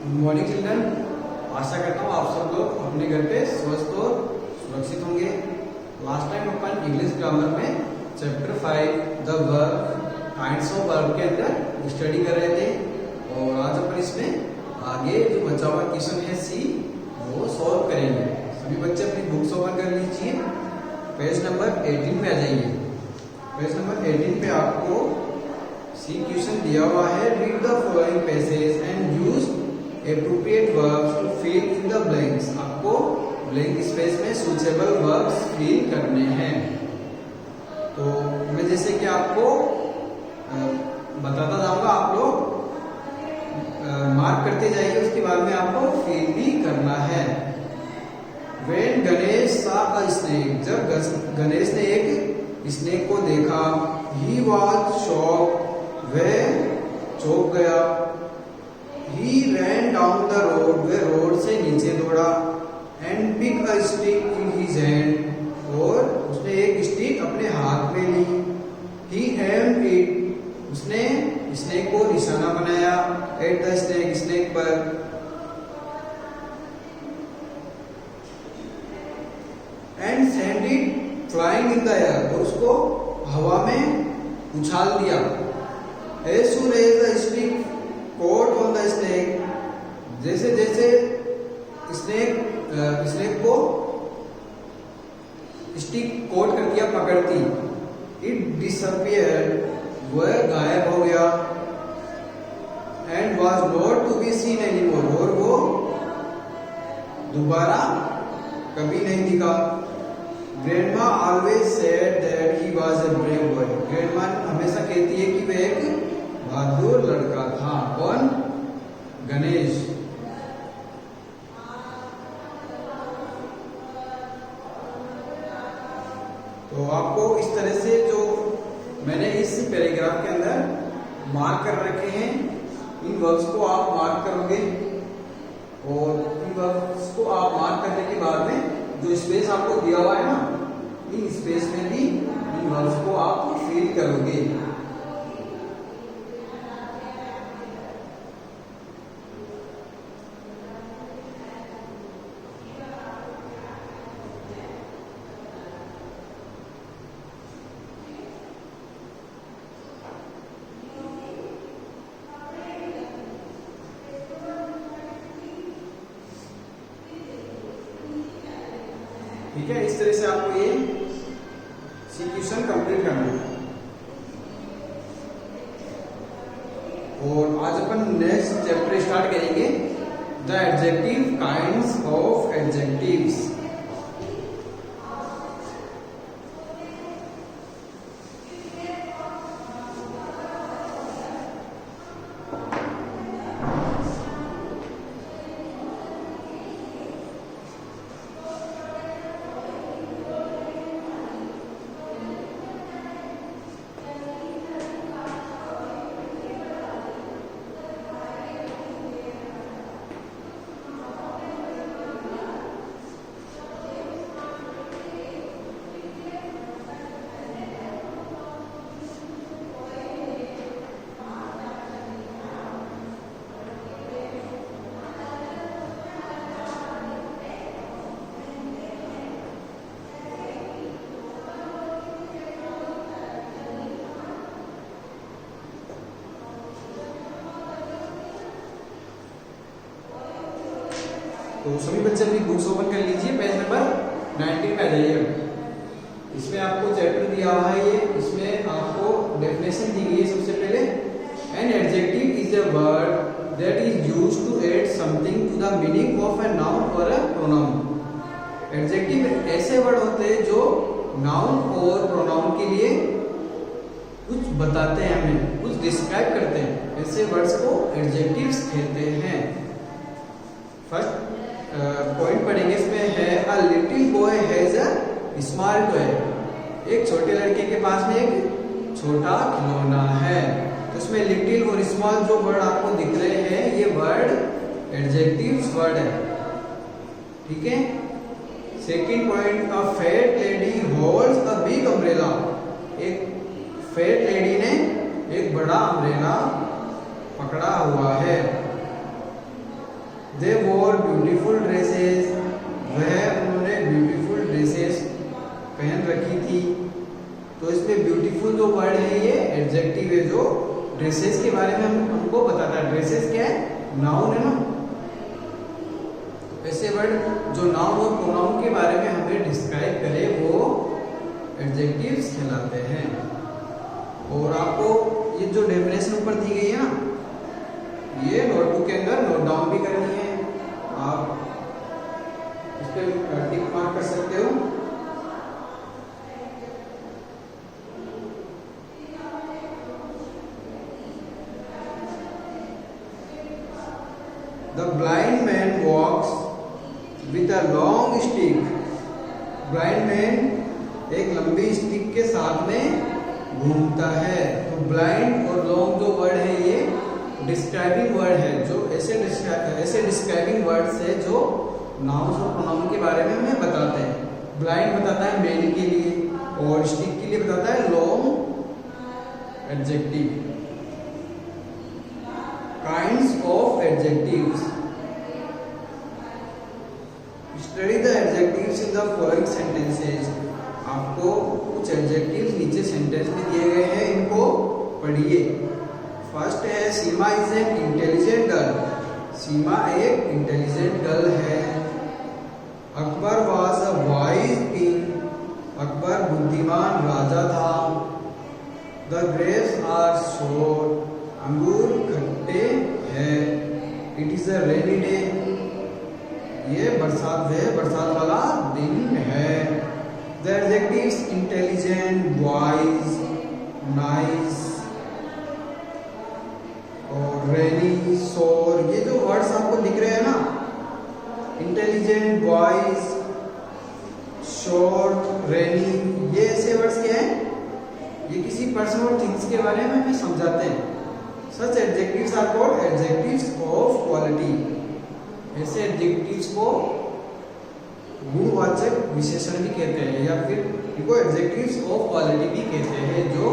Good morning children. आशा करता हूँ आप सब लोग अपने घर पे स्वस्थ और सुरक्षित होंगे। लास्ट टाइम अपन इंग्लिश ग्रामर में chapter 5 the verb kinds of verb के अंदर स्टडी कर रहे थे और आज अपन इसमें आगे जो बचा हुआ क्वेश्चन है सी वो सॉल्व करेंगे। सभी बच्चे अपनी बुक्स ओपन कर लीजिए, पेज नंबर 18 पे आ जाइए। पेज नंबर 18 पे आपको सी क्वेश्चन दिया हुआ है। Read the following passage and use appropriate verbs to fill in the blanks. आपको ब्लैंक स्पेस में सूटेबल वर्ब्स फिल करने हैं। तो मैं जैसे कि आपको बताता जाऊंगा, आप लोग मार्क करते जाइए, उसके बाद में आपको फिल भी करना है। When Ganesh saw a snake, जब गणेश ने एक स्नेक को देखा, he was shocked, वह चौंक गया। He ran down the road, वह रोड से नीचे दौड़ा। And picked a stick in his hand, और उसने एक स्टिक अपने हाथ में ली। He aimed it, उसने स्नेक को निशाना बनाया। At the snake, स्नेक पर। And sent it flying in the air, और उसको हवा में उछाल दिया। As soon as the stick caught on the snake, जैसे जैसे स्नेक को स्टिक कोट कर दिया, पकड़ती, इट डिसअपियर्ड, वह गायब हो गया। And was not to be seen anymore, और वो दोबारा कभी नहीं दिखा। Grandma always said that he was a brave boy, grandma हमेशा कहती है कि वह एक बहादुर लड़का था। कौन? गणेश। तो आपको इस तरह से जो मैंने इस पैराग्राफ के अंदर मार्क कर रखे हैं, इन वर्ब्स को आप मार्क करोगे और इन वर्ब्स को आप मार्क करने के बाद में जो स्पेस आपको दिया हुआ है ना, इन स्पेस में भी इन वर्ब्स को आप फिल करोगे। ठीक है, इस तरह से आपको ये क्वेश्चन कंप्लीट करना है। और आज अपन नेक्स्ट चैप्टर स्टार्ट करेंगे, the adjective kinds of adjectives. तो सभी बच्चे अपनी बुक्स ओपन कर लीजिए, पेज नंबर 19 पे आ जाइए। इसमें आपको चैप्टर दिया हुआ है, ये इसमें आपको डेफिनेशन दी गई है। सबसे पहले, an adjective is a word that is used to add something to the meaning of a noun और अ प्रोनाउन। एडजेक्टिव ऐसे वर्ड होते हैं जो नाउन और प्रोनाउन के लिए कुछ बताते हैं, हमें कुछ डिस्क्राइब करते हैं। ऐसे वर्ड्स को एडजेक्टिव्स कहते हैं। फर्स्ट पॉइंट पढ़ेंगे, इसमें है a little boy has a small toy. एक छोटे लड़के के पास में एक छोटा खिलौना है। तो इसमें लिटिल और स्मॉल जो वर्ड आपको दिख रहे हैं, ये वर्ड एडजेक्टिव्स वर्ड है। ठीक है। Second point, a fat lady holds a big umbrella. एक फैट लेडी ने एक बड़ा अम्ब्रेला पकड़ा हुआ है। दे वोर ब्यूटीफुल ड्रेसेस, वह उन्होंने ब्यूटीफुल ड्रेसेस पहन रखी थी। तो इसमें ब्यूटीफुल जो वर्ड है ये एडजेक्टिव है जो ड्रेसेस के बारे में हमको बताता है। ड्रेसेस क्या है? नाउन है ना। ऐसे वर्ड जो नाउन और प्रोनाउन के बारे में हमें डिस्क्राइब करे वो एडजेक्टिव्स कहलाते हैं। और आपको ये जो डेफिनेशन ऊपर दी गई है ना, ये नोटबुक के अंदर नोट डाउन भी करनी है। आप इस पे टिक मार्क कर सकते हो। The blind man walks with a long stick. Blind man एक लंबी स्टिक के साथ में घूमता है। तो ब्लाइंड और लॉन्ग जो वर्ड है ये डिस्क्राइबिंग वर्ड है, जो ऐसे डिस्क्राइबिंग वर्ड्स है जो नाउन और प्रोनाउन के बारे में हमें बताते हैं। ब्लाइंड बताता है मैन के लिए और स्टिक के लिए बताता है long adjective. Kinds of adjectives, study the adjectives in the following sentences. आपको कुछ एडजेक्टिव्स नीचे सेंटेंस में दिए गए हैं, इनको पढ़िए। फर्स्ट है सीमा इज एन इंटेलिजेंट गर्ल। सीमा एक इंटेलिजेंट गर्ल है। Akbar was a wise king. Akbar बुद्धिमान राजा था। द ग्रेप्स आर सोर। अंगूर खट्टे हैं। It is a rainy day. ये बरसात है, बरसात वाला दिन है। The adjectives intelligent, wise, nice और rainy, sour, ये जो वर्ड्स आपको दिख रहे हैं ना, इंटेलिजेंट, wise, short, rainy, ये ऐसे वर्ड्स क्या हैं? ये किसी पर्सन और थिंग्स के बारे में हमें समझाते हैं। Such adjectives are called adjectives of quality. ऐसे एडजेक्टिव्स को गुणवाचक विशेषण भी कहते हैं या फिर इनको एडजेक्टिव्स ऑफ क्वालिटी भी कहते हैं, जो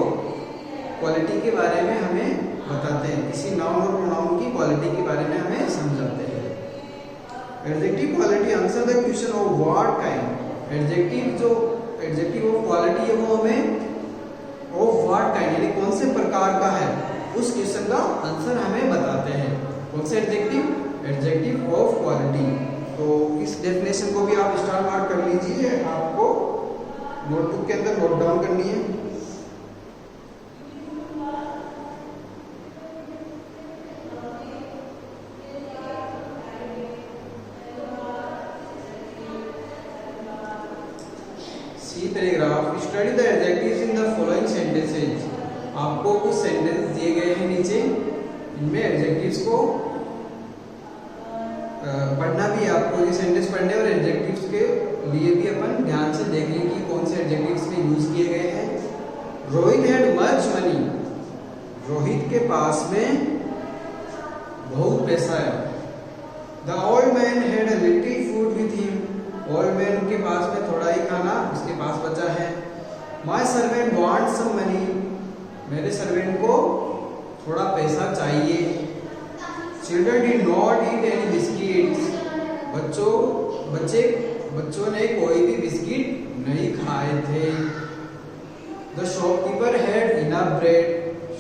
क्वालिटी के बारे में हमें बताते हैं, किसी नाउन और प्रोनाउन की क्वालिटी के बारे में हमें समझाते हैं। Adjective quality answer the question of what kind. Adjective जो एडजेक्टिव ऑफ क्वालिटी है वो हमें ऑफ व्हाट काइंड यानी कौन से प्रकार का है उस क्वेश्चन का आंसर हमें बताते हैं। कौन से एडजेक्टिव? Adjective of quality. तो इस डेफिनेशन को भी आप स्टार मार्क कर लीजिए, आपको नोटबुक के अंदर नोट डाउन करनी है। C paragraph, study the adjectives in the following sentences. आपको कुछ सेंटेंस दिए गए हैं नीचे, इनमें एडजेक्टिव्स को पढ़ना भी है। आपको ये सेंटेंस पढ़ने और एडजेक्टिव्स के लिए भी अपन ध्यान से देख लें कि कौन से एडजेक्टिव्स में यूज किए गए हैं। Rohit had much money. Rohit के पास में बहुत पैसा है। The old man had a little food with him. Old man के पास में थोड़ा ही खाना उसके पास बचा है। My servant wants some money. मेरे सर्वेंट को थोड़ा पैसा चाहिए। Children did not eat any biscuits. बच्चों ने कोई भी बिस्किट नहीं खाए थे। The shopkeeper had enough bread.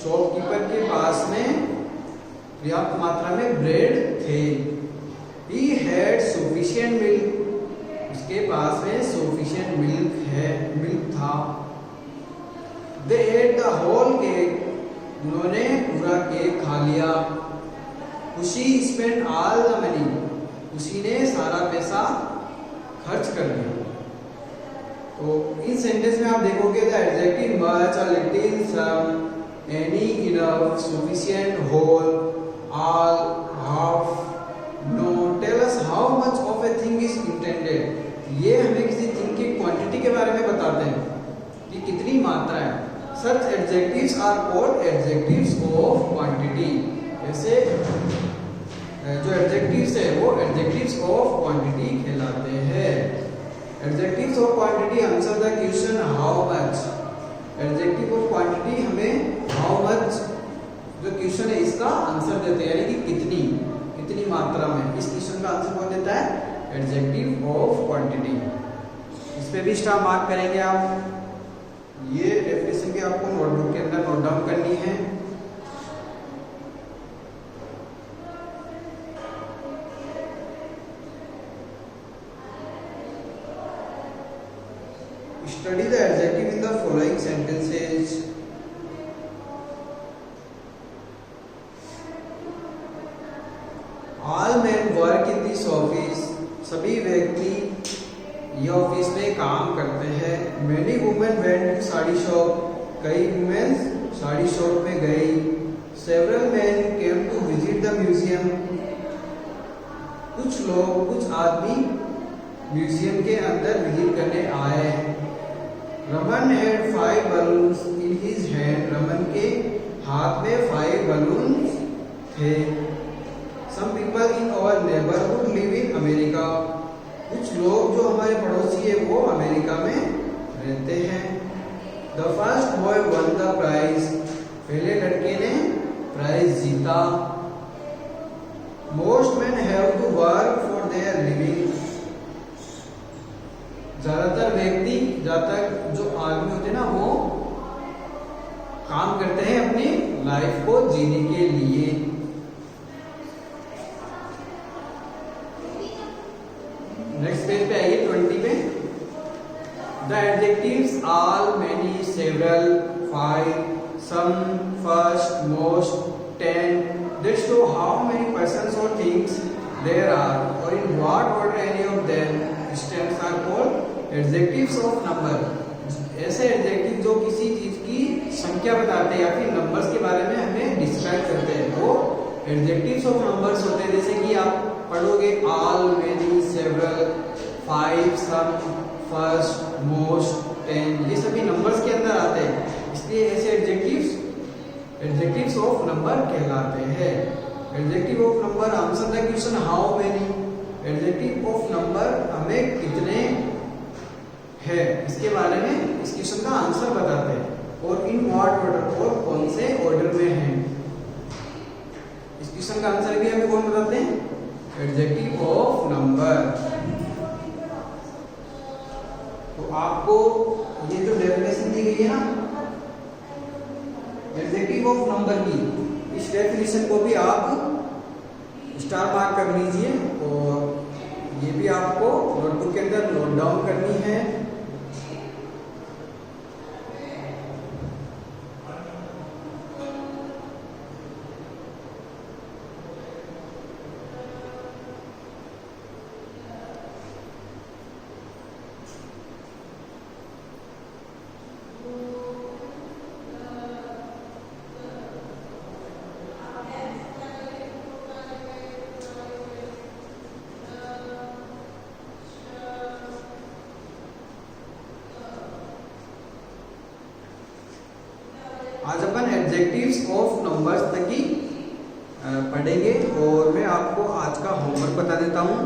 Shopkeeper के पास में पर्याप्त मात्रा में ब्रेड थे। He had sufficient milk. उसके पास में sufficient मिल्क था। They ate the whole cake. उन्होंने पूरा केक खा लिया। खुशी स्पेंड ऑल द मनी। खुशी ने सारा पैसा खर्च कर दिया। तो इन सेंटेंस में आप देखोगे the adjective much, a little, some, any, enough, sufficient, whole, all, half, no, tell us how much of a thing is intended. ये हमें किसी थिंग की क्वांटिटी के बारे में बताते हैं कि कितनी मात्रा है। Such adjectives are called adjectives of quantity. ऐसे जो एडजेक्टिव्स है वो एडजेक्टिव्स ऑफ क्वांटिटी कहलाते हैं। Adjectives of quantity answer the question how much. Adjective of quantity हमें हाउ मच जो क्वेश्चन है इसका आंसर देते हैं, यानी कि कितनी मात्रा में। इस क्वेश्चन का का आंसर कौन देता है? Adjective of quantity. इस पे भी स्टार मार्क करेंगे आप। ये डेफिनेशन भी आपको नोटबुक के अंदर नोट डाउन करनी है। Study the adjective in the following sentences. All men work in this office. सभी व्यक्ति ये ऑफिस में काम करते हैं। Many women went to sari shop. कई वुमेन साड़ी शॉप में गई। Several men came to visit the museum. कुछ आदमी म्यूजियम के अंदर विजिट करने आए। Raman had 5 balloons in his hand. Raman के हाथ में 5 balloons थे। Some people in our neighborhood live in America. कुछ लोग जो हमारे पड़ोसी है वो अमेरिका में रहते हैं। The first boy won the prize. पहले लड़के ने प्राइज जीता। Most men have to work for their living. ज्यादातर जो आदमी होते हैं ना वो काम करते हैं अपनी लाइफ को जीने के लिए। नेक्स्ट पेज पे आइए 20 पे। The adjectives all, many, several, 5, some, first, most, 10 that show how many persons or things there are or in what order any of them stems are called adjectives of number. ऐसे adjective जो किसी चीज की संख्या बताते हैं या फिर नंबर्स के बारे में हमें डिस्क्राइब करते हैं वो एडजेक्टिव्स ऑफ नंबर्स होते हैं। जैसे कि आप पढ़ोगे all, many, several, 5, some, first, most, 10 ये सभी नंबर्स के अंदर आते हैं। इसलिए ऐसे एडजेक्टिव्स ऑफ नंबर कहलाते हैं। Adjective of number answer the question how many. Adjective of number हमें कितने है इसके बारे में इस क्वेश्चन का आंसर बताते हैं और इन व्हाट ऑर्डर और कौन से ऑर्डर में है। इस क्वेश्चन का आंसर भी हमें कौन बताते हैं? Adjective of number. तो आपको ये जो डेफिनेशन दी गई है ना एडजेक्टिव ऑफ नंबर की, इस डेफिनेशन को भी आप स्टार मार्क कर लीजिए और ये भी आपको नोटबुक के अंदर नोट डाउन करनी है। आज अपन एडजेक्टिव्स ऑफ नंबर्स तक ही पढ़ेंगे और मैं आपको आज का होमवर्क बता देता हूं।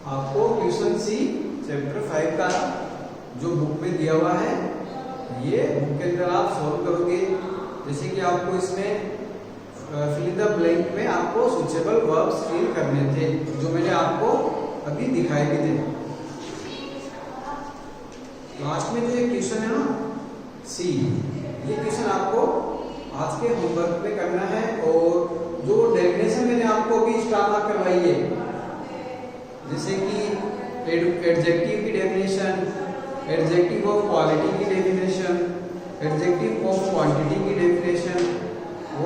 आपको क्वेश्चन सी चैप्टर 5 का जो बुक में दिया हुआ है ये बुक के अंदर आप सॉल्व करोगे। जैसे कि आपको इसमें फिल इन द ब्लैंक में आपको सूटेबल वर्ब्स फिल करने थे जो मैंने आपको अभी दिखाए भी थे। लास्ट में जो ये क्वेश्चन है ना सी, ये क्वेश्चन आपको आज के होमवर्क में करना है और जो डेफिनेशन मैंने आपको अभी स्टार मार्क करवाई है जैसे कि एडजेक्टिव की डेफिनेशन, एडजेक्टिव ऑफ क्वालिटी की डेफिनेशन, एडजेक्टिव ऑफ क्वांटिटी की डेफिनेशन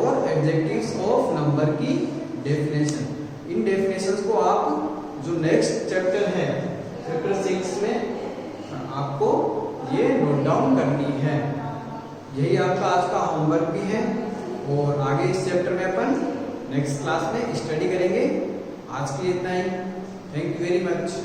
और एडजेक्टिव्स ऑफ नंबर की डेफिनेशन। इन डेफिनेशंस को आप जो नेक्स्ट चैप्टर है चैप्टर 6 में आपको ये नोट डाउन करनी है। यही आपका आज का होमवर्क भी है और आगे इस चैप्टर में अपन नेक्स्ट क्लास में स्टडी करेंगे। आज के लिए इतना ही। Thank you very much.